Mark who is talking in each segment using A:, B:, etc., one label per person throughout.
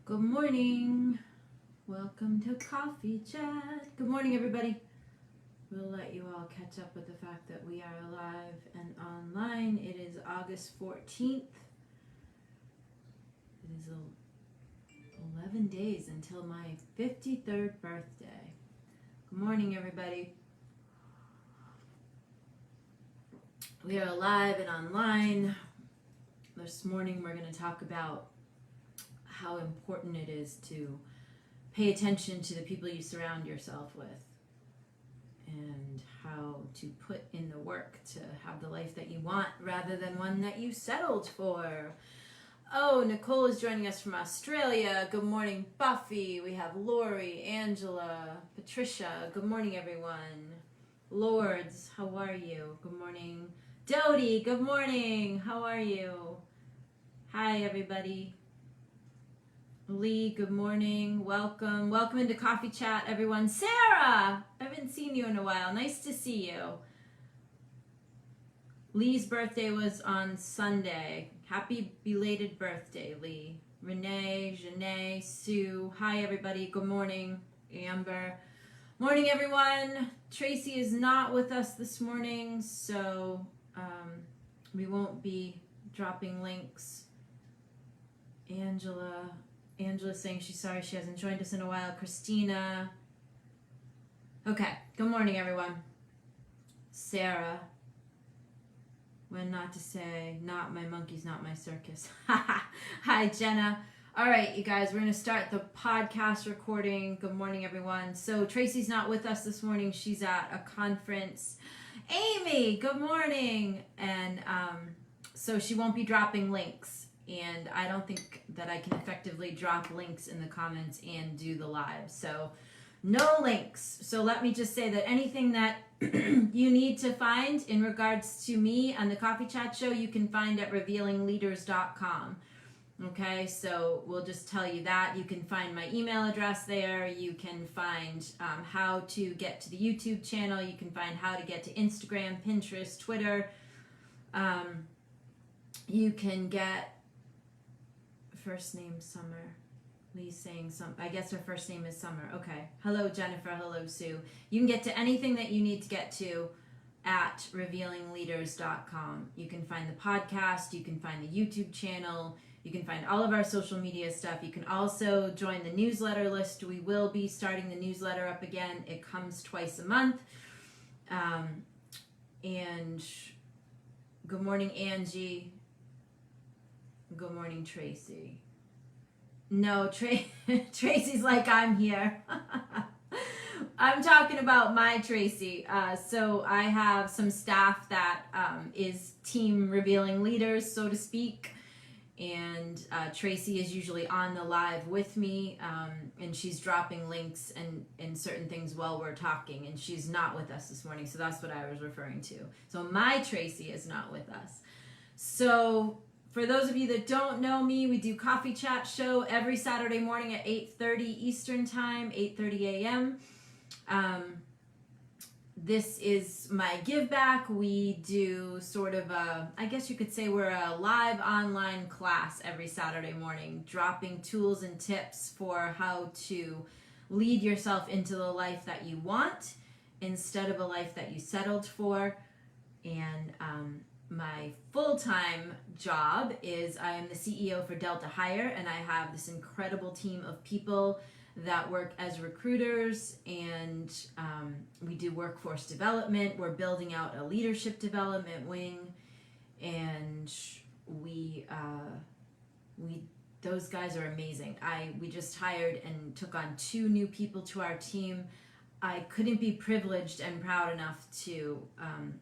A: Good morning. Welcome to Coffee Chat. Good morning, everybody. We'll let you all catch up with the fact that we are live and online. It is August 14th. It is 11 days until my 53rd birthday. Good morning, everybody. We are live and online. This morning we're going to talk about how important it is to pay attention to the people you surround yourself with and how to put in the work to have the life that you want rather than one that you settled for. Oh, Nicole is joining us from Australia. Good morning, Buffy. We have Lori, Angela, Patricia. Good morning, everyone. Lords, how are you? Good morning. Dodie, good morning. How are you? Hi, everybody. Lee, good morning. Welcome. Welcome into Coffee Chat, everyone. Sarah, I haven't seen you in a while. Nice to see you. Lee's birthday was on Sunday. Happy belated birthday, Lee. Renee, Janae, Sue. Hi, everybody. Good morning. Amber. Morning, everyone. Tracy is not with us this morning, so we won't be dropping links. Angela's saying she's sorry she hasn't joined us in a while. Christina. Okay. Good morning, everyone. Sarah. When not to say, not my monkeys, not my circus. Hi, Jenna. All right, you guys, we're going to start the podcast recording. Good morning, everyone. So Tracy's not with us this morning. She's at a conference. Amy, good morning. And so she won't be dropping links. And I don't think that I can effectively drop links in the comments and do the live. So no links. So let me just say that anything that you need to find in regards to me and the Coffee Chat show, you can find at revealingleaders.com. Okay, so we'll just tell you that. You can find my email address there. You can find how to get to the YouTube channel. You can find how to get to Instagram, Pinterest, Twitter. You can get first name Summer. Lee's saying I guess her first name is Summer. Okay. Hello, Jennifer. Hello, Sue. You can get to anything that you need to get to at revealingleaders.com. You can find the podcast. You can find the YouTube channel. You can find all of our social media stuff. You can also join the newsletter list. We will be starting the newsletter up again. It comes twice a month. And good morning, Angie. Good morning, Tracy. No, Tracy's like, I'm here. I'm talking about my Tracy. So I have some staff that is team Revealing Leaders, so to speak. And Tracy is usually on the live with me, and she's dropping links and certain things while we're talking. And she's not with us this morning, so that's what I was referring to. So my Tracy is not with us. So for those of you that don't know me, we do Coffee Chat show every Saturday morning at 8:30 Eastern Time, 8:30 a.m. This is my give back. We do sort of I guess you could say we're a live online class every Saturday morning, dropping tools and tips for how to lead yourself into the life that you want instead of a life that you settled for. And my full-time job is I am the CEO for Delta Hire, and I have this incredible team of people that work as recruiters, and we do workforce development. We're building out a leadership development wing, and we those guys are amazing. We just hired and took on 2 new people to our team. I couldn't be privileged and proud enough to,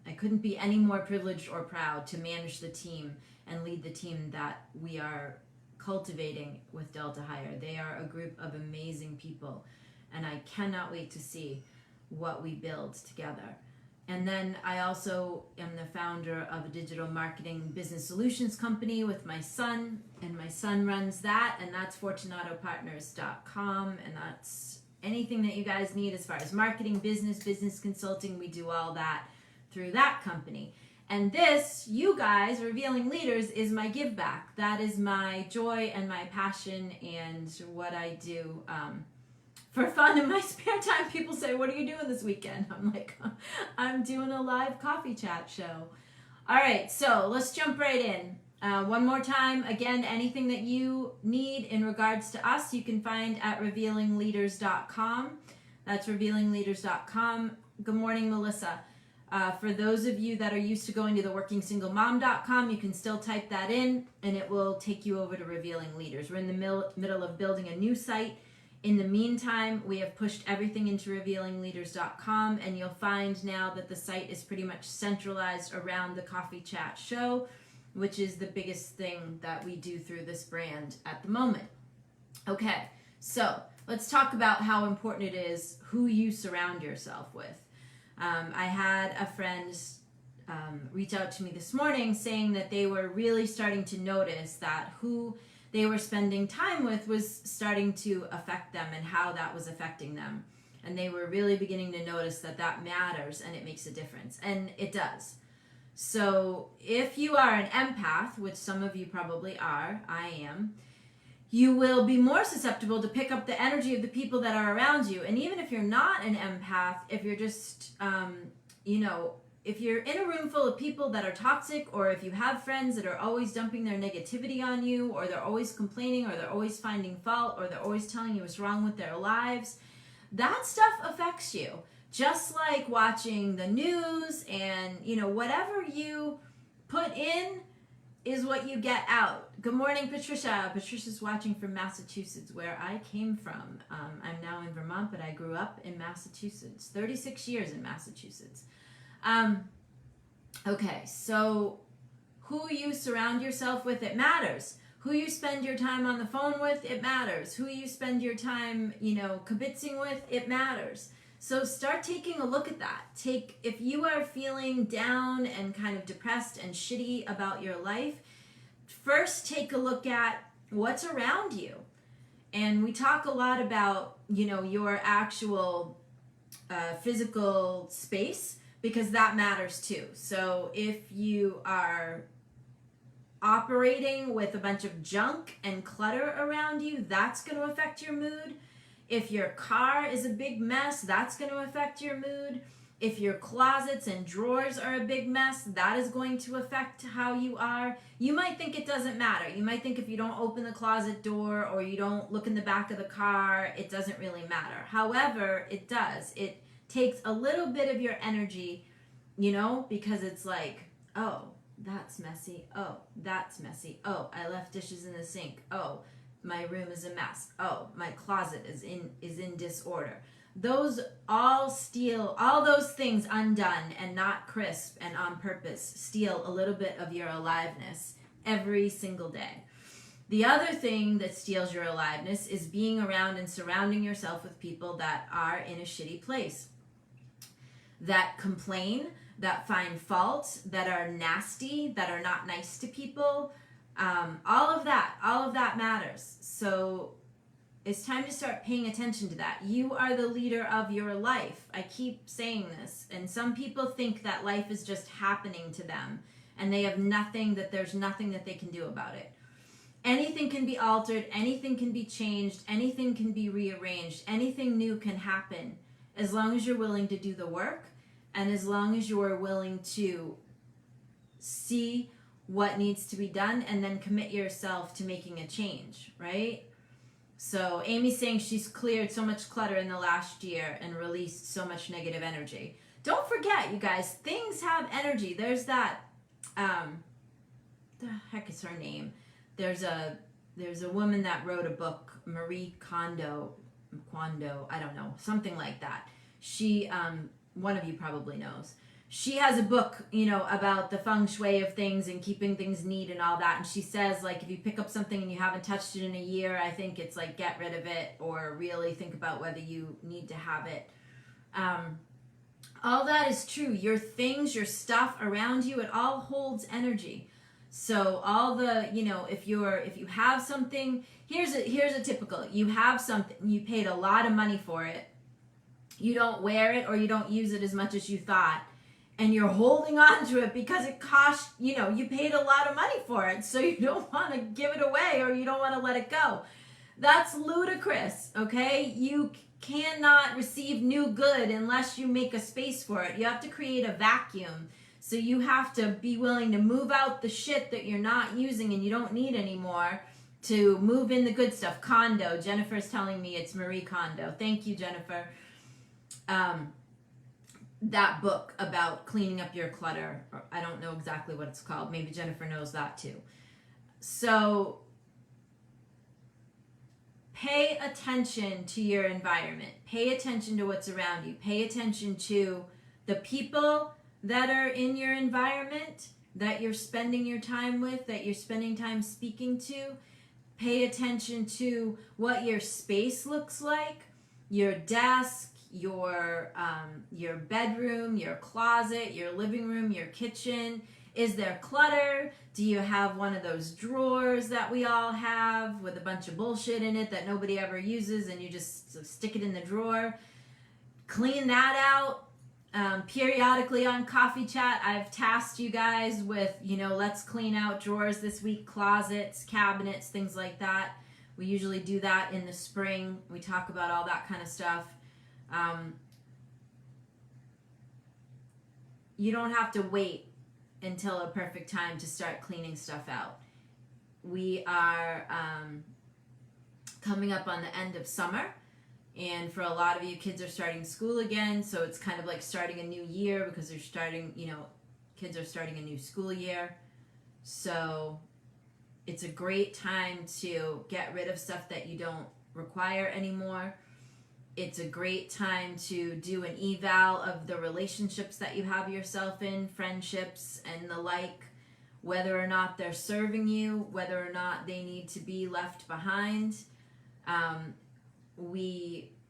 A: I couldn't be any more privileged or proud to manage the team and lead the team that we are cultivating with Delta Hire. They are a group of amazing people, and I cannot wait to see what we build together. And then I also am the founder of a digital marketing business solutions company with my son, and my son runs that, and that's fortunatopartners.com, and that's anything that you guys need as far as marketing, business consulting. We do all that through that company. And this, you guys, Revealing Leaders, is my give back. That is my joy and my passion and what I do for fun in my spare time. People say, what are you doing this weekend? I'm like, I'm doing a live coffee chat show. All right, so let's jump right in. One more time, again, anything that you need in regards to us, you can find at revealingleaders.com. That's revealingleaders.com. Good morning, Melissa. For those of you that are used to going to the workingsinglemom.com, you can still type that in and it will take you over to Revealing Leaders. We're in the middle of building a new site. In the meantime, we have pushed everything into revealingleaders.com, and you'll find now that the site is pretty much centralized around the coffee chat show, which is the biggest thing that we do through this brand at the moment. Okay, so let's talk about how important it is who you surround yourself with. I had a friend reach out to me this morning saying that they were really starting to notice that who they were spending time with was starting to affect them and how that was affecting them. And they were really beginning to notice that that matters and it makes a difference. And it does. So if you are an empath, which some of you probably are, I am, you will be more susceptible to pick up the energy of the people that are around you. And even if you're not an empath, if you're just, if you're in a room full of people that are toxic, or if you have friends that are always dumping their negativity on you, or they're always complaining, or they're always finding fault, or they're always telling you what's wrong with their lives, that stuff affects you. Just like watching the news and, whatever you put in is what you get out. Good morning, Patricia. Patricia's watching from Massachusetts, where I came from. I'm now in Vermont, but I grew up in Massachusetts. 36 years in Massachusetts. Okay, so who you surround yourself with, it matters. Who you spend your time on the phone with, it matters. Who you spend your time, kibitzing with, it matters. So start taking a look at that. If you are feeling down and kind of depressed and shitty about your life, first take a look at what's around you. And we talk a lot about, your actual physical space, because that matters too. So if you are operating with a bunch of junk and clutter around you, that's going to affect your mood. If your car is a big mess, that's going to affect your mood. If your closets and drawers are a big mess, that is going to affect how you are. You might think it doesn't matter. You might think if you don't open the closet door or you don't look in the back of the car, it doesn't really matter. However, it does. It takes a little bit of your energy, because it's like, oh, that's messy. Oh, that's messy. Oh, I left dishes in the sink. Oh, my room is a mess. Oh, my closet is in disorder. Those all those things undone and not crisp and on purpose steal a little bit of your aliveness every single day. The other thing that steals your aliveness is being around and surrounding yourself with people that are in a shitty place, that complain, that find fault, that are nasty, that are not nice to people. All of that matters. So it's time to start paying attention to that. You are the leader of your life. I keep saying this. And some people think that life is just happening to them and there's nothing that they can do about it. Anything can be altered, anything can be changed, anything can be rearranged, anything new can happen as long as you're willing to do the work and as long as you're willing to see what needs to be done and then commit yourself to making a change, right? So Amy's saying she's cleared so much clutter in the last year and released so much negative energy. Don't forget, you guys, things have energy. There's that, the heck is her name? There's a woman that wrote a book, Marie Kondo, I don't know, something like that. She, one of you probably knows. She has a book, about the feng shui of things and keeping things neat and all that. And she says, like, if you pick up something and you haven't touched it in a year, I think it's like, get rid of it or really think about whether you need to have it. All that is true. Your things, your stuff around you, it all holds energy. So all the, if you have something, here's a typical, you have something, you paid a lot of money for it, you don't wear it or you don't use it as much as you thought, and you're holding on to it because it cost, you paid a lot of money for it, so you don't want to give it away or you don't want to let it go. That's ludicrous, okay? You cannot receive new good unless you make a space for it. You have to create a vacuum. So you have to be willing to move out the shit that you're not using and you don't need anymore to move in the good stuff. Kondo. Jennifer's telling me it's Marie Kondo. Thank you, Jennifer. That book about cleaning up your clutter. I don't know exactly what it's called. Maybe Jennifer knows that too. So pay attention to your environment. Pay attention to what's around you. Pay attention to the people that are in your environment, that you're spending your time with, that you're spending time speaking to. Pay attention to what your space looks like, your desk, your bedroom, your closet, your living room, your kitchen. Is there clutter? Do you have one of those drawers that we all have with a bunch of bullshit in it that nobody ever uses and you just stick it in the drawer? Clean that out. Periodically on Coffee Chat, I've tasked you guys with, let's clean out drawers this week, closets, cabinets, things like that. We usually do that in the spring. We talk about all that kind of stuff. You don't have to wait until a perfect time to start cleaning stuff out. We are coming up on the end of summer, and for a lot of you, kids are starting school again, so it's kind of like starting a new year because they're starting, kids are starting a new school year. So it's a great time to get rid of stuff that you don't require anymore. It's a great time to do an eval of the relationships that you have yourself in, friendships and the like, whether or not they're serving you, whether or not they need to be left behind.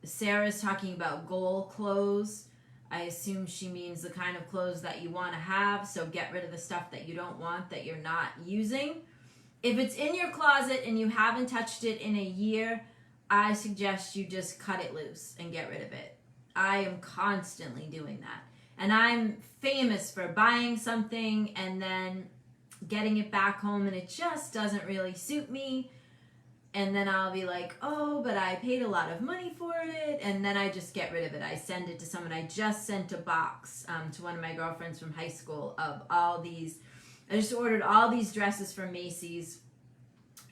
A: Sarah's talking about goal clothes. I assume she means the kind of clothes that you want to have, so get rid of the stuff that you don't want, that you're not using. If it's in your closet and you haven't touched it in a year, I suggest you just cut it loose and get rid of it. I am constantly doing that. And I'm famous for buying something and then getting it back home and it just doesn't really suit me. And then I'll be like, oh, but I paid a lot of money for it. And then I just get rid of it. I send it to someone. I just sent a box to one of my girlfriends from high school of all these. I just ordered all these dresses from Macy's.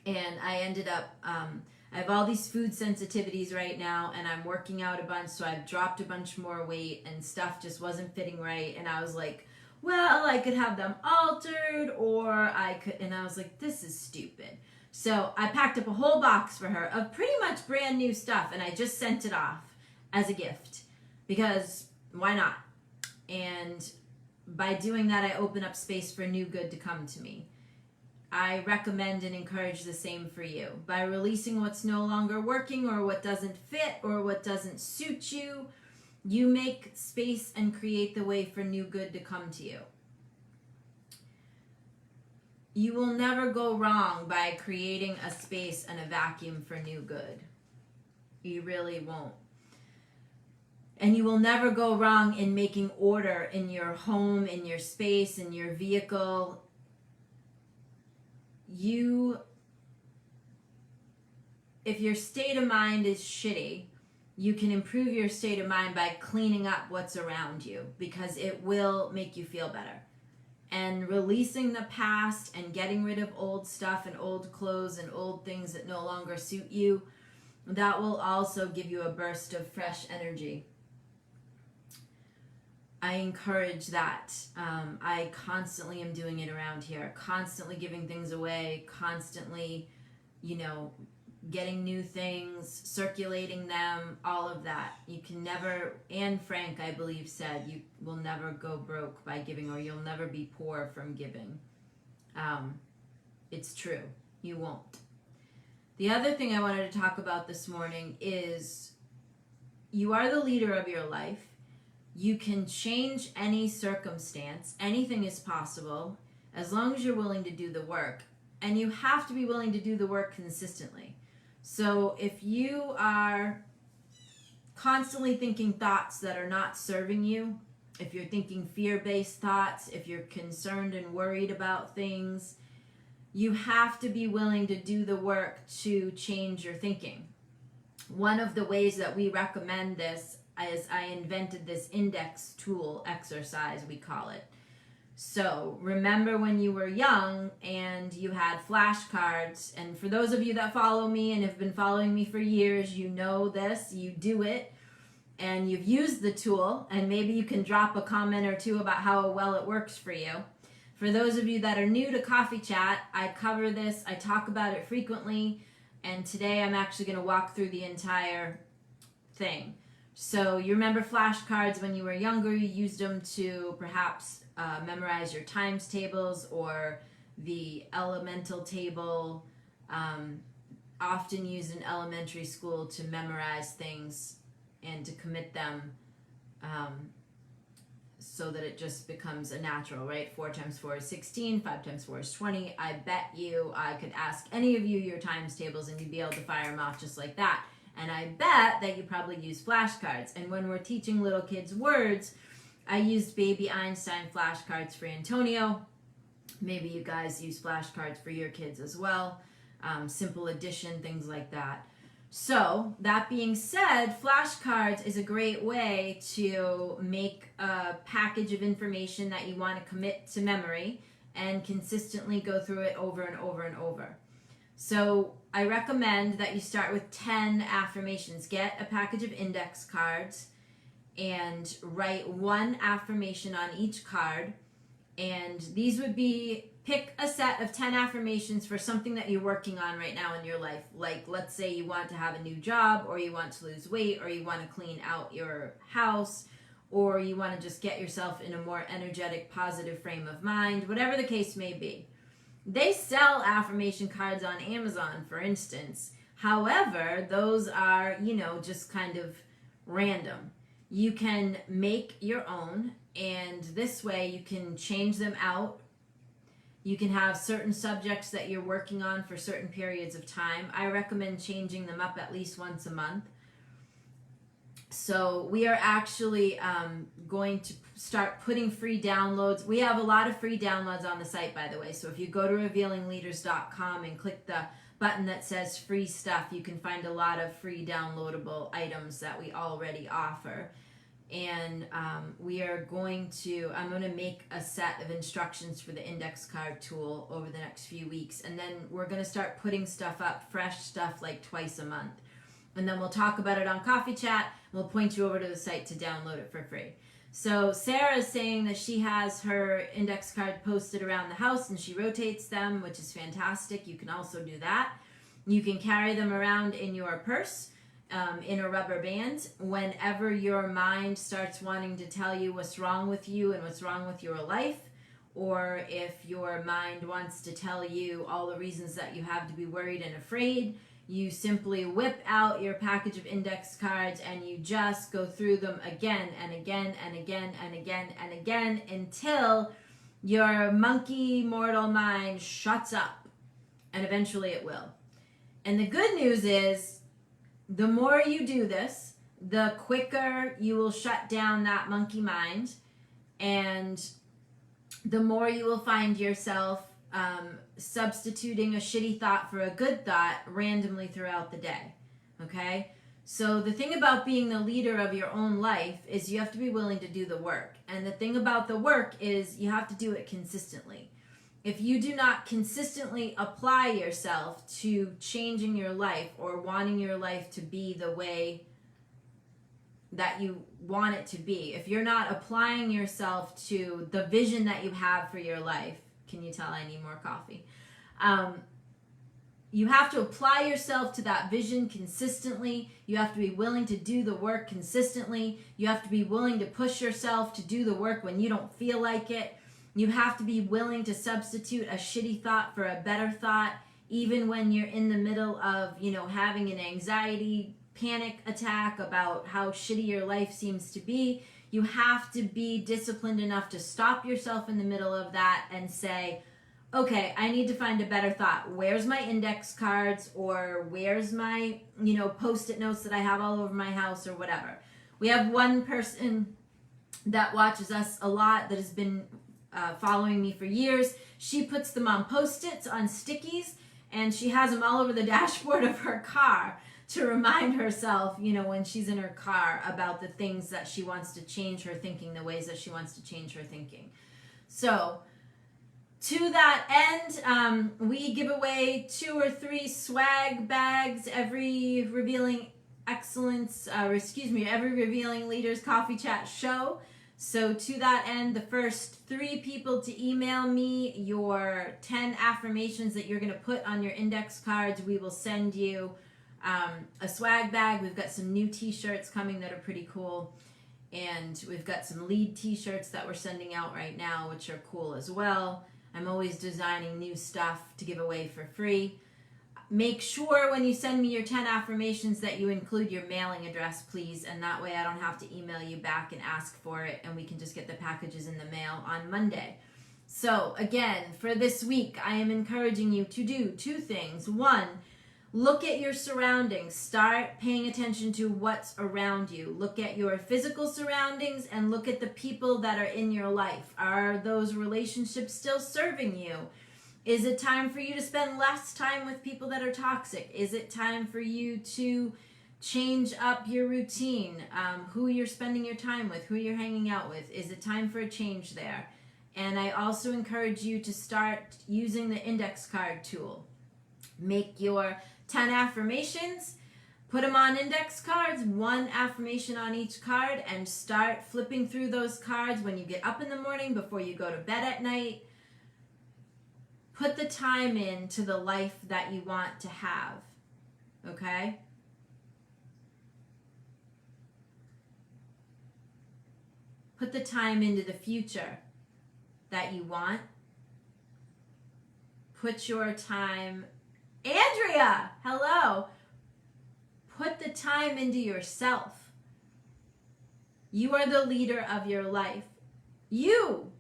A: And I ended up, I have all these food sensitivities right now. And I'm working out a bunch. So I've dropped a bunch more weight. And stuff just wasn't fitting right. And I was like, well, I could have them altered. Or I could, and I was like, this is stupid. So I packed up a whole box for her of pretty much brand new stuff, and I just sent it off as a gift because why not? And by doing that, I open up space for new good to come to me. I recommend and encourage the same for you. By releasing what's no longer working or what doesn't fit or what doesn't suit you, you make space and create the way for new good to come to you. You will never go wrong by creating a space and a vacuum for new good. You really won't. And you will never go wrong in making order in your home, in your space, in your vehicle. If your state of mind is shitty, you can improve your state of mind by cleaning up what's around you because it will make you feel better. And releasing the past and getting rid of old stuff and old clothes and old things that no longer suit you, that will also give you a burst of fresh energy. I encourage that. I constantly am doing it around here, constantly giving things away, constantly, getting new things, circulating them, all of that. You can never, Anne Frank, I believe, said, you will never go broke by giving, or you'll never be poor from giving. It's true. You won't. The other thing I wanted to talk about this morning is you are the leader of your life. You can change any circumstance. Anything is possible as long as you're willing to do the work. And you have to be willing to do the work consistently. So if you are constantly thinking thoughts that are not serving you, if you're thinking fear-based thoughts, if you're concerned and worried about things, you have to be willing to do the work to change your thinking. One of the ways that we recommend this is I invented this index tool exercise, we call it. So remember when you were young and you had flashcards, and for those of you that follow me and have been following me for years, you know this, you do it, and you've used the tool, and maybe you can drop a comment or two about how well it works for you. For those of you that are new to Coffee Chat, I cover this, I talk about it frequently, and today I'm actually going to walk through the entire thing. So you remember flashcards when you were younger, you used them to perhaps memorize your times tables or the elemental table, often used in elementary school to memorize things and to commit them so that it just becomes a natural, right? 4 times 4 is 16, 5 times 4 is 20. I bet you I could ask any of you your times tables and you'd be able to fire them off just like that. And I bet that you probably use flashcards. And when we're teaching little kids words, I used Baby Einstein flashcards for Antonio. Maybe you guys use flashcards for your kids as well. Simple addition, things like that. So, that being said, flashcards is a great way to make a package of information that you want to commit to memory and consistently go through it over and over and over. So, I recommend that you start with 10 affirmations. Get a package of index cards and write one affirmation on each card. And these would be, pick a set of 10 affirmations for something that you're working on right now in your life. Like, let's say you want to have a new job, or you want to lose weight, or you want to clean out your house, or you want to just get yourself in a more energetic, positive frame of mind, whatever the case may be. They sell affirmation cards on Amazon, for instance. However, those are, just kind of random. You can make your own, and this way you can change them out. You can have certain subjects that you're working on for certain periods of time. I recommend changing them up at least once a month. So we are actually going to start putting free downloads. We have a lot of free downloads on the site, by the way. So if you go to revealingleaders.com and click the button that says free stuff, you can find a lot of free downloadable items that we already offer. And I'm going to make a set of instructions for the index card tool over the next few weeks. And then we're going to start putting stuff up, fresh stuff, like twice a month. And then we'll talk about it on Coffee Chat. We'll point you over to the site to download it for free. So Sarah is saying that she has her index card posted around the house and she rotates them, which is fantastic. You can also do that. You can carry them around in your purse. In a rubber band. Whenever your mind starts wanting to tell you what's wrong with you and what's wrong with your life, or if your mind wants to tell you all the reasons that you have to be worried and afraid, you simply whip out your package of index cards and you just go through them again and again and again and again and again until your monkey mortal mind shuts up, and eventually it will. And the good news is, the more you do this, the quicker you will shut down that monkey mind, and the more you will find yourself substituting a shitty thought for a good thought randomly throughout the day, okay? So the thing about being the leader of your own life is you have to be willing to do the work. And the thing about the work is you have to do it consistently. If you do not consistently apply yourself to changing your life or wanting your life to be the way that you want it to be, if you're not applying yourself to the vision that you have for your life, can you tell I need more coffee? You have to apply yourself to that vision consistently. You have to be willing to do the work consistently. You have to be willing to push yourself to do the work when you don't feel like it. You have to be willing to substitute a shitty thought for a better thought, even when you're in the middle of, having an anxiety, panic attack about how shitty your life seems to be. You have to be disciplined enough to stop yourself in the middle of that and say, okay, I need to find a better thought. Where's my index cards, or where's my, Post-it notes that I have all over my house, or whatever. We have one person that watches us a lot, that has been following me for years. She puts them on Post-its, on stickies, and she has them all over the dashboard of her car to remind herself, you know, when she's in her car, about the things that she wants to change her thinking, the ways that she wants to change her thinking. So to that end, we give away 2 or 3 swag bags every Revealing Excellence, every Revealing Leaders Coffee Chat show. So to that end, the first 3 people to email me your 10 affirmations that you're going to put on your index cards, we will send you a swag bag. We've got some new t-shirts coming that are pretty cool. And we've got some lead t-shirts that we're sending out right now, which are cool as well. I'm always designing new stuff to give away for free. Make sure when you send me your 10 affirmations that you include your mailing address, please. And that way I don't have to email you back and ask for it, and we can just get the packages in the mail on Monday. So again, for this week, I am encouraging you to do 2 things. 1, look at your surroundings. Start paying attention to what's around you. Look at your physical surroundings and look at the people that are in your life. Are those relationships still serving you? Is it time for you to spend less time with people that are toxic? Is it time for you to change up your routine? Who you're spending your time with, who you're hanging out with? Is it time for a change there? And I also encourage you to start using the index card tool. Make your 10 affirmations, put them on index cards, 1 affirmation on each card, and start flipping through those cards when you get up in the morning, before you go to bed at night. Put the time into the life that you want to have, okay? Put the time into the future that you want. Put your time... Andrea, hello. Put the time into yourself. You are the leader of your life. You,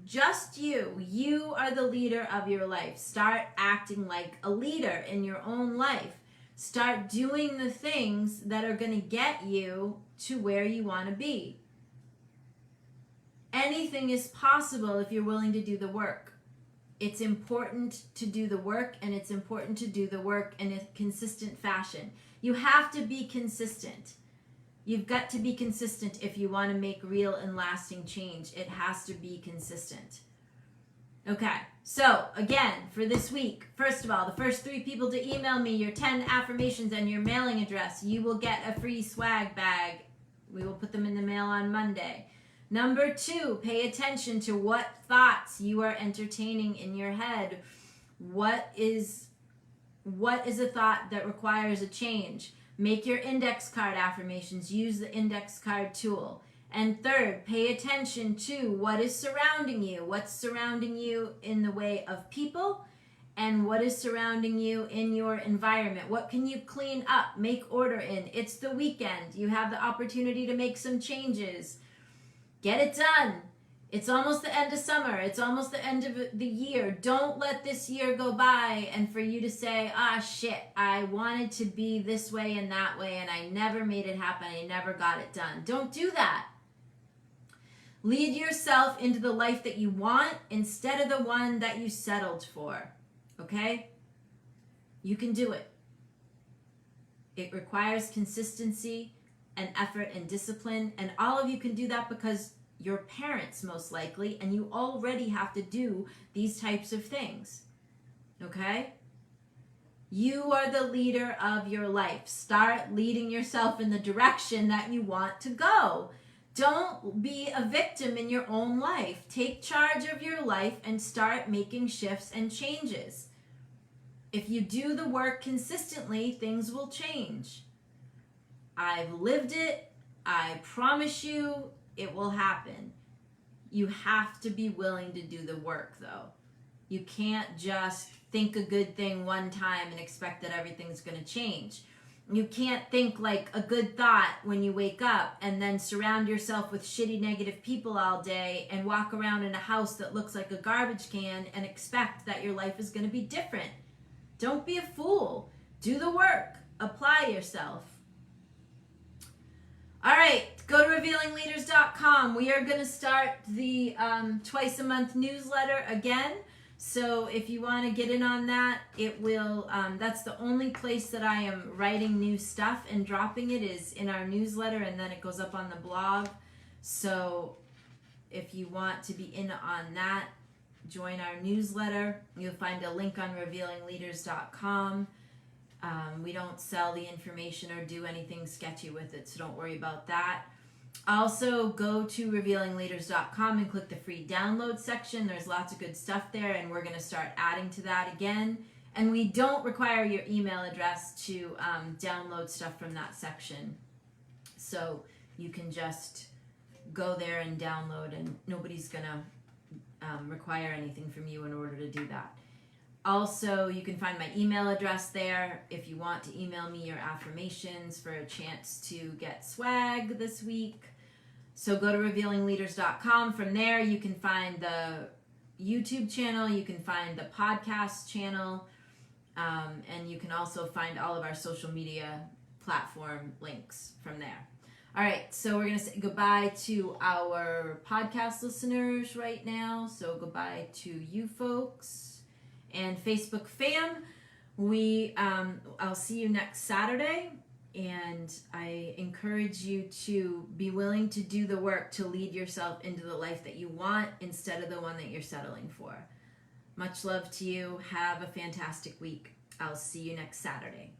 A: just you are the leader of your life. Start acting like a leader in your own life. Start doing the things that are going to get you to where you want to be. Anything is possible if you're willing to do the work. It's important to do the work, and it's important to do the work in a consistent fashion. You have to be consistent. You've got to be consistent if you want to make real and lasting change. It has to be consistent. Okay, so again, for this week, first of all, the first 3 people to email me your 10 affirmations and your mailing address, you will get a free swag bag. We will put them in the mail on Monday. Number 2, pay attention to what thoughts you are entertaining in your head. What is a thought that requires a change? Make your index card affirmations. Use the index card tool. And 3rd, pay attention to what is surrounding you. What's surrounding you in the way of people, and what is surrounding you in your environment. What can you clean up, make order in? It's the weekend. You have the opportunity to make some changes. Get it done. It's almost the end of summer. It's almost the end of the year. Don't let this year go by and for you to say, shit, I wanted to be this way and that way and I never made it happen. I never got it done. Don't do that. Lead yourself into the life that you want instead of the one that you settled for. Okay? You can do it. It requires consistency and effort and discipline, and all of you can do that because you're parents, most likely, and you already have to do these types of things. Okay? You are the leader of your life. Start leading yourself in the direction that you want to go. Don't be a victim in your own life. Take charge of your life and start making shifts and changes. If you do the work consistently, things will change. I've lived it. I promise you it will happen. You have to be willing to do the work, though. You can't just think a good thing one time and expect that everything's going to change. You can't think like a good thought when you wake up and then surround yourself with shitty negative people all day and walk around in a house that looks like a garbage can and expect that your life is going to be different. Don't be a fool. Do the work. Apply yourself. All right, go to revealingleaders.com. We are going to start the twice a month newsletter again. So if you want to get in on that, it will, that's the only place that I am writing new stuff and dropping it is in our newsletter, and then it goes up on the blog. So if you want to be in on that, join our newsletter. You'll find a link on revealingleaders.com. We don't sell the information or do anything sketchy with it, so don't worry about that. Also, go to revealingleaders.com and click the free download section. There's lots of good stuff there, and we're going to start adding to that again. And we don't require your email address to download stuff from that section. So you can just go there and download, and nobody's going to require anything from you in order to do that. Also, you can find my email address there if you want to email me your affirmations for a chance to get swag this week. So go to revealingleaders.com. From there, you can find the YouTube channel, you can find the podcast channel, and you can also find all of our social media platform links from there. All right, so we're going to say goodbye to our podcast listeners right now. So goodbye to you folks. And Facebook fam, I'll see you next Saturday, and I encourage you to be willing to do the work to lead yourself into the life that you want instead of the one that you're settling for. Much love to you. Have a fantastic week. I'll see you next Saturday.